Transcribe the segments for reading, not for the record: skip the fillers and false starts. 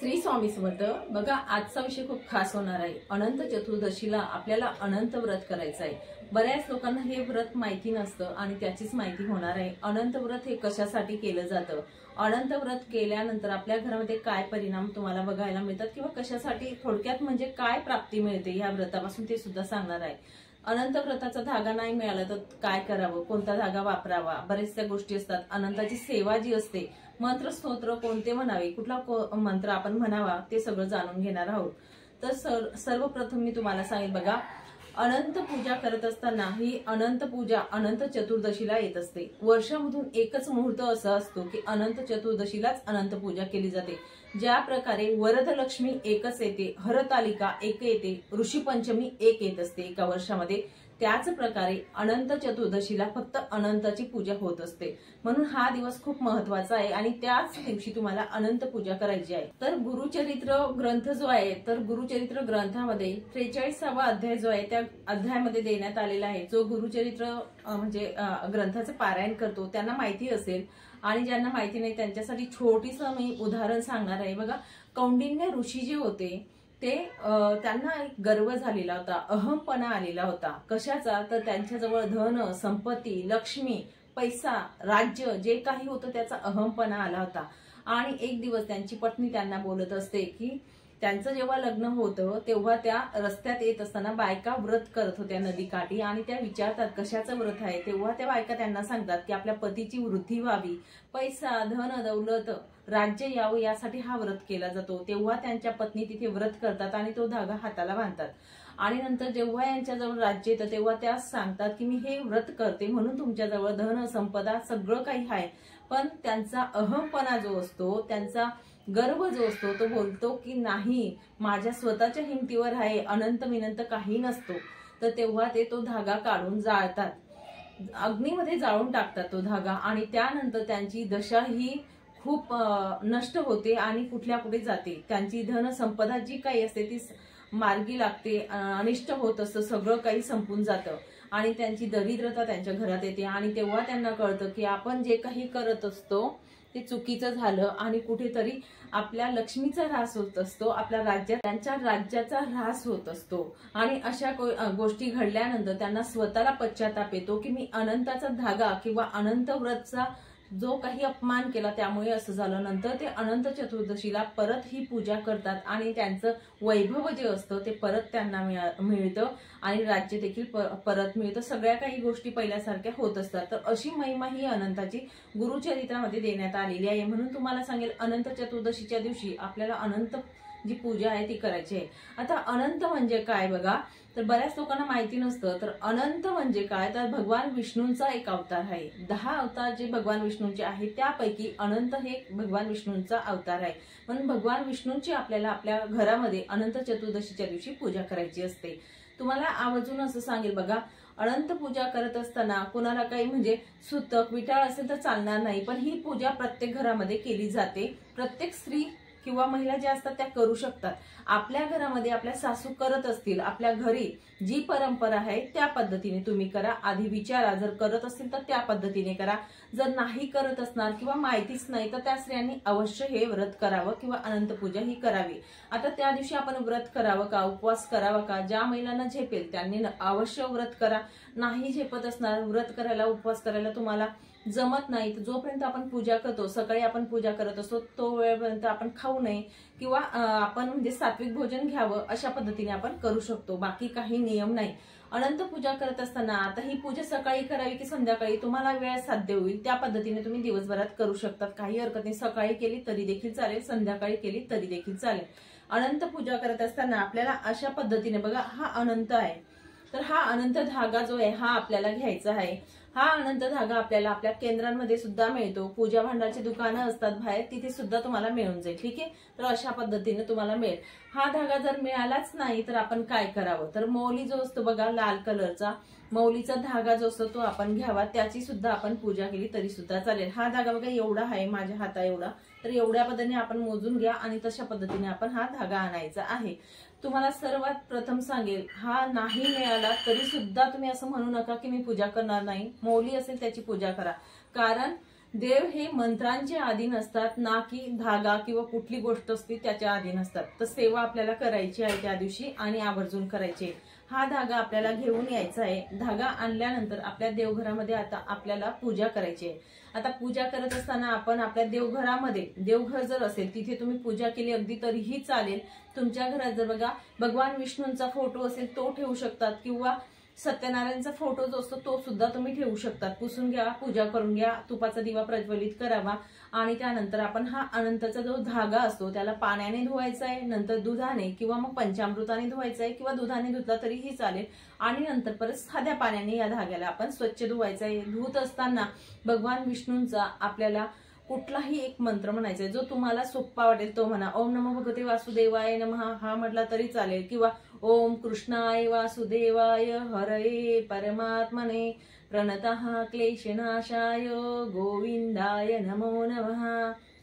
श्री स्वामी समर्थ। बघा, आजचा विषय खूप खास होणार आहे। अनंत चतुर्दशीला आपल्याला अनंत व्रत करायचं आहे। बऱ्याच लोकांना हे व्रत माहिती नसतं आणि त्याचीच माहिती होणार आहे। अनंत व्रत हे कशासाठी केलं जातं, अनंत व्रत केल्यानंतर आपल्या घरामध्ये काय परिणाम तुम्हाला बघायला मिळतात किंवा कशासाठी, थोडक्यात म्हणजे काय प्राप्ती मिळते या व्रतापासून ते सुद्धा सांगणार आहे। अनंत व्रताचा धागा नाही मिळाला तर काय करावं, कोणता धागा वापरावा, बरेचशा गोष्टी असतात। अनंताची सेवा जी असते, मंत्र स्तोत्र कोणते म्हणावे, कुठला मंत्र आपण म्हणावा, ते सगळं जाणून घेणार आहोत। तर सर्वप्रथम मी तुम्हाला सांगेल, बघा, अनंत पूजा करत असताना ही अनंत पूजा अनंत चतुर्दशीला येत असते। वर्षामधून एकच मुहूर्त असा असतो की अनंत चतुर्दशीलाच अनंत पूजा केली जाते। ज्या प्रकारे वरदलक्ष्मी एकच येते, हरतालिका एक येते, ऋषी पंचमी एक येत असते एका वर्षामध्ये, त्याच प्रकारे अनंत चतुर्दशीला फक्त अनंताची पूजा होत असते। म्हणून हा दिवस खूप महत्वाचा आहे आणि त्याच दिवशी तुम्हाला अनंत पूजा करायची आहे। तर गुरुचरित्र ग्रंथ जो आहे, तर गुरुचरित्र ग्रंथामध्ये 43वा अध्याय जो आहे त्या अध्यायामध्ये देण्यात आलेला आहे। जो गुरुचरित्र म्हणजे ग्रंथाचं पारायण करतो त्यांना माहिती असेल आणि ज्यांना माहिती नाही त्यांच्यासाठी छोटीसं मी उदाहरण सांगणार आहे। बघा, कौंडिन्य ऋषी जे होते ते त्यांना एक गर्व झालेला होता, अहमपणा आलेला होता। कशाचा, तर त्यांच्याजवळ धन संपत्ती लक्ष्मी पैसा राज्य जे काही होतं त्याचा अहमपणा आला होता। आणि एक दिवस त्यांची पत्नी त्यांना बोलत असते की त्यांचं जेव्हा लग्न होतं तेव्हा त्या रस्त्यात येत असताना बायका व्रत करत होत्या नदीकाठी आणि त्या विचारतात कशाचं व्रत आहे। तेव्हा त्या बायका त्यांना सांगतात की आपल्या पतीची वृद्धी व्हावी, पैसा धन दौलत राज्य यावं यासाठी हा व्रत केला जातो। तेव्हा त्यांच्या पत्नी तिथे व्रत करतात आणि तो धागा हाताला बांधतात आणि नंतर जेव्हा यांच्याजवळ राज्य येतं तेव्हा त्या सांगतात की मी हे व्रत करते म्हणून तुमच्याजवळ धन संपदा सगळं काही आहे। पण त्यांचा अहमपणा जो असतो, त्यांचा गर्व जो असतो, तो बोलतो की नाही, माझ्या स्वतःच्या हिमतीवर आहे, अनंत विनंत काही नसतो। तर तेव्हा ते तो धागा काढून जाळतात, अग्नीमध्ये जाळून टाकतात तो धागा आणि त्यानंतर त्यांची दशा ही खूप नष्ट होते आणि कुठल्या कुठे जाते। त्यांची धन संपदा जी काही असते ती मार्गी लागते, अनिष्ट होत असतं, सगळं काही संपून जातं आणि त्यांची दरिद्रता त्यांच्या घरात येते। आणि तेव्हा त्यांना कळतं की आपण जे काही करत असतो ते चुकीचं झालं आणि कुठेतरी आपल्या लक्ष्मीचा ऱ्हास होत असतो, आपल्या त्यांच्या राज्याचा ऱ्हास होत असतो। आणि अशा गोष्टी घडल्यानंतर त्यांना स्वतःला पश्चाताप येतो की मी अनंताचा धागा किंवा अनंत व्रतचा जो काही अपमान केला त्यामुळे असं झालं। नंतर ते अनंत चतुर्दशीला परत ही पूजा करतात आणि त्यांचं वैभव जे असतं ते परत त्यांना मिळतं आणि राज्य देखील परत मिळतं। सगळ्या काही गोष्टी पहिल्यासारख्या होत असतात। तर अशी महिमा ही अनंताची गुरुचरित्रामध्ये देण्यात आलेली आहे। म्हणून तुम्हाला सांगेल, अनंत चतुर्दशीच्या दिवशी आपल्याला अनंत जी पूजा आहे ती करायची आहे। आता अनंत म्हणजे काय, बघा, तर बऱ्याच लोकांना माहिती नसतं। तर अनंत म्हणजे काय, तर भगवान विष्णूंचा एक अवतार आहे। 10 अवतार जे भगवान विष्णूंचे आहेत त्यापैकी अनंत हे भगवान विष्णूंचा अवतार आहे। म्हणून भगवान विष्णूंची आपल्याला आपल्या घरामध्ये अनंत चतुर्दशीच्या दिवशी पूजा करायची असते। तुम्हाला आवर्जून असं सांगेल, बघा, अनंत पूजा करत असताना कोणाला काही म्हणजे सुतक विटाळ असेल तर चालणार नाही, पण ही पूजा प्रत्येक घरामध्ये केली जाते। प्रत्येक स्त्री किंवा महिला ज्या असतात त्या करू शकतात। आपल्या घरामध्ये आपल्या सासू करत असतील, आपल्या घरी जी परंपरा आहे त्या पद्धतीने तुम्ही करा। आधी विचारा, जर करत असतील तर त्या पद्धतीने करा। जर नाही करत असणार किंवा माहितीच नाही तर त्या स्त्रियांनी अवश्य हे व्रत करावं किंवा अनंत पूजा ही करावी। आता त्या दिवशी आपण व्रत करावं का, उपवास करावा का, ज्या महिलांना झेपेल त्यांनी अवश्य व्रत करा। नाही झेपत असणार, व्रत करायला उपवास करायला तुम्हाला जमत नाही, तर जोपर्यंत आपण पूजा करतो, सकाळी आपण पूजा करत असतो तो वेळपर्यंत आपण खाऊ नये किंवा आपण म्हणजे सात्विक भोजन घ्यावं, अशा पद्धतीने आपण करू शकतो। बाकी काही नियम नाही। अनंत पूजा करत असताना आता ही पूजा सकाळी करावी की संध्याकाळी, तुम्हाला वेळ साध्य होईल त्या पद्धतीने तुम्ही दिवसभरात करू शकतात, काही हरकत नाही। सकाळी केली तरी देखील चालेल, संध्याकाळी केली तरी देखील चालेल। अनंत पूजा करत असताना आपल्याला अशा पद्धतीने, बघा, हा अनंत आहे, तर हा अनंत धागा जो आहे हा आपल्याला घ्यायचा आहे। हा अनंत धागा आपल्याला आपल्या केंद्रांमध्ये सुद्धा मिळतो, पूजा भांडारची दुकानं असतात बाहेर, तिथे सुद्धा तुम्हाला मिळून जाईल, ठीक आहे। तर अशा पद्धतीने तुम्हाला मिळेल। हा धागा जर मिळालाच नाही तर आपण काय करावं, तर मौली जो असतो, बघा, लाल कलरचा मौलीचा धागा जो असतो तो आपण घ्यावा, त्याची सुद्धा आपण पूजा केली तरी सुद्धा चालेल। हा धागा बघा एवढा आहे, माझ्या हाता एवढा, तर एवढ्या पद्धतीने आपण मोजून घ्या आणि तशा पद्धतीने आपण हा धागा आणायचा आहे। तुम्हाला सर्वात प्रथम सांगेल, हा नाही मिळाला तरी सुद्धा तुम्ही असं म्हणू नका की मी पूजा करणार नाही, मौली असेल त्याची पूजा करा। कारण देव हे मंत्रांचे अधीन असतात, ना की धागा किंवा कुठली गोष्ट असते त्याच्या अधीन असतात. तर सेवा आपल्याला करायची आहे त्या दिवशी आणि आवर्जून करायची. हा धागा आपल्याला घेऊन यायचा आहे. धागा आणल्यानंतर आपल्या देवघरामध्ये आता आपल्याला पूजा करायची आहे. आता पूजा करत असताना आपण आपल्या देवघरामध्ये, देवघर जर असेल तिथे तुम्ही पूजा केली अगदी तरीही चालेल. तुमच्या घरात जर बघा भगवान विष्णूंचा फोटो असेल तो ठेवू शकतात, किंवा सत्यनारायणचा फोटो जो असतो तो सुद्धा तुम्ही ठेवू शकतात. पुसून घ्या, पूजा करून घ्या, तुपाचा दिवा प्रज्वलित करावा आणि त्यानंतर आपण हा अनंताचा जो धागा असतो त्याला पाण्याने धुवायचा आहे, नंतर दुधाने किंवा मग पंचामृताने धुवायचा आहे, किंवा दुधाने धुतला तरीही चालेल. आणि नंतर परत साध्या पाण्याने या धाग्याला आपण स्वच्छ धुवायचा आहे. धुत असताना भगवान विष्णूंचा आपल्याला कुठलाही एक मंत्र म्हणायचा आहे, जो तुम्हाला सोपा वाटेल तो म्हणा. ओम नमो भगवते वासुदेवाय नमः हा म्हटला तरी चालेल, किंवा ओम कृष्णाय वासुदेवाय हरये परमात्मने प्रणतः क्लेशनाशाय गोविंदाय नमो नमः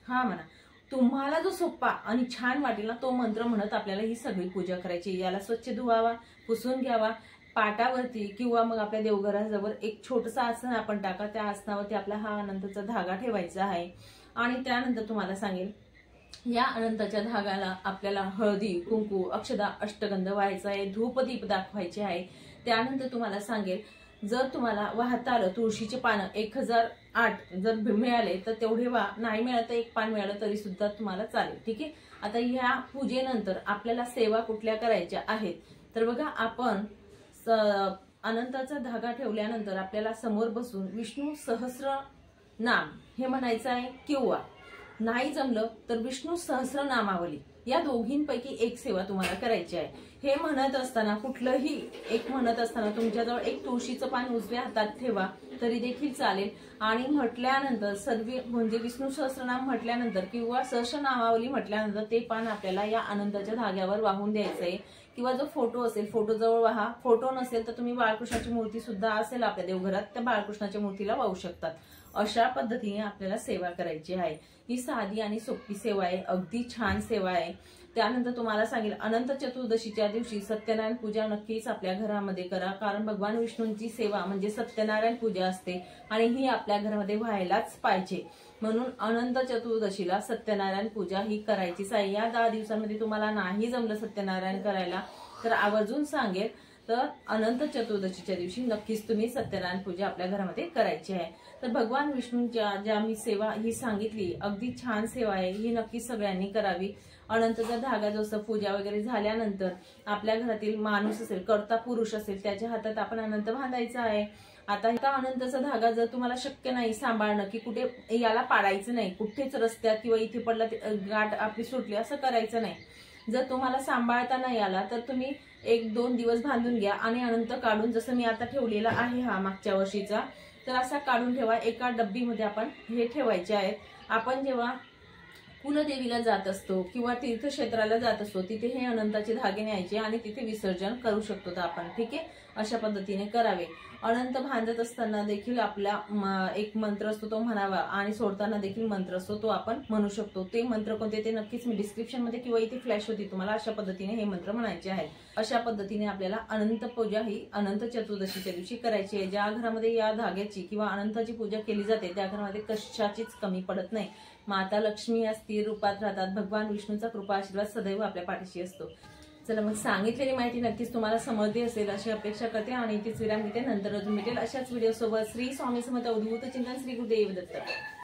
हा म्हणा. तुम्हाला जो सोपा आणि छान वाटेल ना तो मंत्र म्हणत आपल्याला ही सगळी पूजा करायची. याला स्वच्छ धुवावा, पुसून घ्यावा. पाटावरती किंवा मग आपल्या देवघराजवळ एक छोटंसं आसन आपण टाका. त्या आसनावरती आपला हा अनंताचा धागा ठेवायचा आहे. आणि त्यानंतर तुम्हाला सांगेल, या अनंताच्या धागाला आपल्याला हळदी, कुंकू, अक्षदा, अष्टगंध व्हायचा आहे, धूपदीप दाखवायचे आहे. त्यानंतर तुम्हाला सांगेल, जर तुम्हाला वाहता आलं तुळशीचे पानं 1008 जर मिळाले तर तेवढे नाही मिळालं तर एक पान मिळालं तरी सुद्धा तुम्हाला चालेल. ठीक आहे. आता ह्या पूजेनंतर आपल्याला सेवा कुठल्या करायच्या आहेत तर बघा, आपण अनंताचा धागा ठेवल्यानंतर आपल्याला समोर बसून विष्णू सहस्र नाम हे म्हणायचं आहे, किंवा नाही जमलं तर विष्णू सहस्र नामावली या दोघींपैकी एक सेवा तुम्हाला करायची आहे. हे म्हणत असताना कुठलंही एक म्हणत असताना तुमच्याजवळ एक तुळशीचं पान उजव्या हातात ठेवा तरी देखील चालेल. आणि म्हटल्यानंतर सर्व म्हणजे विष्णू सहस्रनाम म्हटल्यानंतर किंवा सहस्रनामावली म्हटल्यानंतर ते पान आपल्याला या अनंताच्या धाग्यावर वाहून द्यायचं आहे. किंवा जो फोटो असेल फोटो जवळ वाहा. फोटो नसेल तर तुम्ही बाळकृष्णाची मूर्ती सुद्धा असेल आपल्या देवघरात, त्या बाळकृष्णाच्या मूर्तीला वाहू शकतात. अशा पद्धतीने आपल्याला सेवा करायची आहे. ही साधी आणि सोपी सेवा आहे, अगदी छान सेवा आहे. त्यानंतर तुम्हाला सांगेल, अनंत चतुर्दशीच्या दिवशी सत्यनारायण पूजा नक्कीच आपल्या घरामध्ये करा. कारण भगवान विष्णूंची सेवा म्हणजे सत्यनारायण पूजा असते आणि ही आपल्या घरामध्ये व्हायलाच पाहिजे. म्हणून अनंत चतुर्दशीला सत्यनारायण पूजा ही करायचीच आहे. या 10 दिवसांमध्ये तुम्हाला नाही जमलं सत्यनारायण करायला तर आवर्जून सांगेल, तर अनंत चतुर्दशीच्या दिवशी नक्कीच तुम्ही सत्यनारायण पूजा आपल्या घरामध्ये करायची आहे. तर भगवान विष्णूंच्या ज्या मी सेवा ही सांगितली, अगदी छान सेवा आहे, ही नक्कीच सगळ्यांनी करावी. अनंताचा धागा जसं पूजा वगैरे झाल्यानंतर आपल्या घरातील माणूस असेल, कर्ता पुरुष असेल, त्याच्या हातात आपण अनंत बांधायचा आहे. आता हा अनंताचा धागा जर तुम्हाला शक्य नाही सांभाळणं, की कुठे याला पाडायचं नाही, कुठेच रस्त्यात किंवा इथे पडला गाठ आपली सुटली असं करायचं नाही. जर तुम्हाला सांभाळता नाही आला तर तुम्ही 1-2 दिवस बांधून घ्या आणि अनंत काढून, जसं मी आता ठेवलेला आहे हा मागच्या वर्षीचा, तर असा काढून ठेवा. एका डब्बीमध्ये आपण हे ठेवायचे आहेत. आपण जेव्हा कुलदेवीला जात असतो किंवा तीर्थक्षेत्राला जात असतो तिथे हे अनंताचे धागे न्यायचे आणि तिथे विसर्जन करू शकतो आपण. ठीक आहे. अशा पद्धतीने करावे. अनंत बांधत असताना देखील आपला एक मंत्र असतो तो म्हणावा आणि सोडताना देखील मंत्र असतो तो आपण म्हणू शकतो. ते मंत्र कोणते ते नक्कीच मी डिस्क्रिप्शन मध्ये किंवा इथे फ्लॅश होती तुम्हाला. अशा पद्धतीने हे मंत्र म्हणायचे आहेत. अशा पद्धतीने आपल्याला अनंत पूजा ही अनंत चतुर्दशीच्या दिवशी करायची आहे. ज्या घरामध्ये या धाग्याची किंवा अनंताची पूजा केली जाते त्या घरामध्ये कशाचीच कमी पडत नाही. माता लक्ष्मी या स्थिर रूपात राहतात. भगवान विष्णूचा कृपा आशीर्वाद सदैव आपल्या पाठीशी असतो. चला मग, सांगितलेली माहिती नक्कीच तुम्हाला समजली असेल अशी अपेक्षा करते आणि इथेच विराम घेते. नंतर अजून भेटेल अशाच व्हिडिओ सोबत. श्री स्वामी समर्थ. अवधूत चिंतन. श्री गुरुदेव दत्त.